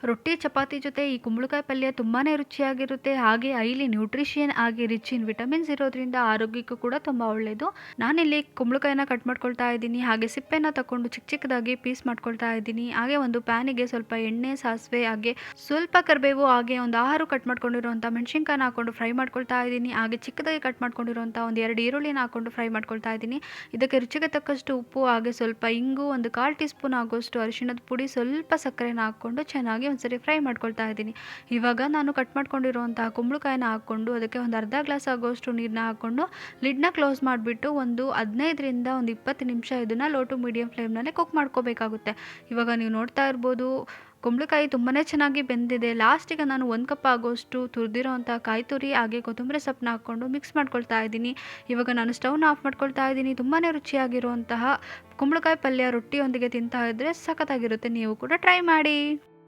ರೊಟ್ಟಿ ಚಪಾತಿ ಜೊತೆ ಈ ಕುಂಬಳಕಾಯಿ ಪಲ್ಯ ತುಂಬಾ ರುಚಿಯಾಗಿರುತ್ತೆ. ಹಾಗೆ ಹೈಲಿ ನ್ಯೂಟ್ರಿಷಿಯನ್ ಆಗಿ ರಿಚ್ ಇನ್ ವಿಟಮಿನ್ಸ್ ಇರೋದ್ರಿಂದ ಆರೋಗ್ಯಕ್ಕೂ ಕೂಡ ತುಂಬ ಒಳ್ಳೆಯದು. ನಾನಿಲ್ಲಿ ಕುಂಬಳಕಾಯಿನ ಕಟ್ ಮಾಡ್ಕೊಳ್ತಾ ಇದ್ದೀನಿ. ಹಾಗೆ ಸಿಪ್ಪೆನ ತಗೊಂಡು ಚಿಕ್ಕ ಚಿಕ್ಕದಾಗಿ ಪೀಸ್ ಮಾಡ್ಕೊಳ್ತಾ ಇದ್ದೀನಿ. ಹಾಗೆ ಒಂದು ಪ್ಯಾನಿಗೆ ಸ್ವಲ್ಪ ಎಣ್ಣೆ, ಸಾಸಿವೆ, ಹಾಗೆ ಸ್ವಲ್ಪ ಕರಿಬೇವು, ಹಾಗೆ ಒಂದು 6 ಕಟ್ ಮಾಡ್ಕೊಂಡಿರುವಂಥ ಮೆಣಸಿನ್ಕಾಯಿನ ಹಾಕೊಂಡು ಫ್ರೈ ಮಾಡ್ಕೊಳ್ತಾ ಇದ್ದೀನಿ. ಹಾಗೆ ಚಿಕ್ಕದಾಗಿ ಕಟ್ ಮಾಡ್ಕೊಂಡಿರುವಂಥ ಒಂದು 2 ಈರುಳ್ಳಿನ ಹಾಕೊಂಡು ಫ್ರೈ ಮಾಡ್ಕೊಳ್ತಾ ಇದ್ದೀನಿ. ಇದಕ್ಕೆ ರುಚಿಗೆ ತಕ್ಕಷ್ಟು ಉಪ್ಪು, ಹಾಗೆ ಸ್ವಲ್ಪ ಇಂಗು, ಒಂದು 1/4 ಟೀ ಸ್ಪೂನ್ ಆಗೋಷ್ಟು ಅರಿಶಿಣದ ಪುಡಿ, ಸ್ವಲ್ಪ ಸಕ್ಕರೆನ ಹಾಕ್ಕೊಂಡು ಚೆನ್ನಾಗಿ ಒಂದ್ಸರಿ ಫ್ರೈ ಮಾಡ್ಕೊಳ್ತಾ ಇದ್ದೀನಿ. ಇವಾಗ ನಾನು ಕಟ್ ಮಾಡ್ಕೊಂಡಿರುವಂತಹ ಕುಂಬಳಕಾಯಿನ ಹಾಕ್ಕೊಂಡು ಅದಕ್ಕೆ ಒಂದು ಅರ್ಧ ಗ್ಲಾಸ್ ಆಗೋಷ್ಟು ನೀರನ್ನ ಹಾಕ್ಕೊಂಡು ಲಿಡ್ನ ಕ್ಲೋಸ್ ಮಾಡಿಬಿಟ್ಟು ಒಂದು 15ರಿಂದ ಒಂದು 20 ನಿಮಿಷ ಇದನ್ನು ಲೋ ಟು ಮೀಡಿಯಂ ಫ್ಲೇಮ್ನಲ್ಲೇ ಕುಕ್ ಮಾಡ್ಕೋಬೇಕಾಗುತ್ತೆ. ಇವಾಗ ನೀವು ನೋಡ್ತಾ ಇರ್ಬೋದು, ಕುಂಬಳಕಾಯಿ ತುಂಬಾ ಚೆನ್ನಾಗಿ ಬೆಂದಿದೆ. ಲಾಸ್ಟಿಗೆ ನಾನು 1 ಕಪ್ ಆಗೋಷ್ಟು ತುರಿದಿರೋಂಥ ಕಾಯಿ ತುರಿ, ಹಾಗೆ ಕೊತ್ತಂಬರಿ ಸೊಪ್ಪನ್ನ ಹಾಕ್ಕೊಂಡು ಮಿಕ್ಸ್ ಮಾಡ್ಕೊಳ್ತಾ ಇದ್ದೀನಿ. ಇವಾಗ ನಾನು ಸ್ಟವ್ನ ಆಫ್ ಮಾಡ್ಕೊಳ್ತಾ ಇದ್ದೀನಿ. ತುಂಬಾ ರುಚಿಯಾಗಿರುವಂತಹ ಕುಂಬಳಕಾಯಿ ಪಲ್ಯ ರೊಟ್ಟಿಯೊಂದಿಗೆ ತಿಂತಾ ಇದ್ದರೆ ಸಖತ್ತಾಗಿರುತ್ತೆ. ನೀವು ಕೂಡ ಟ್ರೈ ಮಾಡಿ.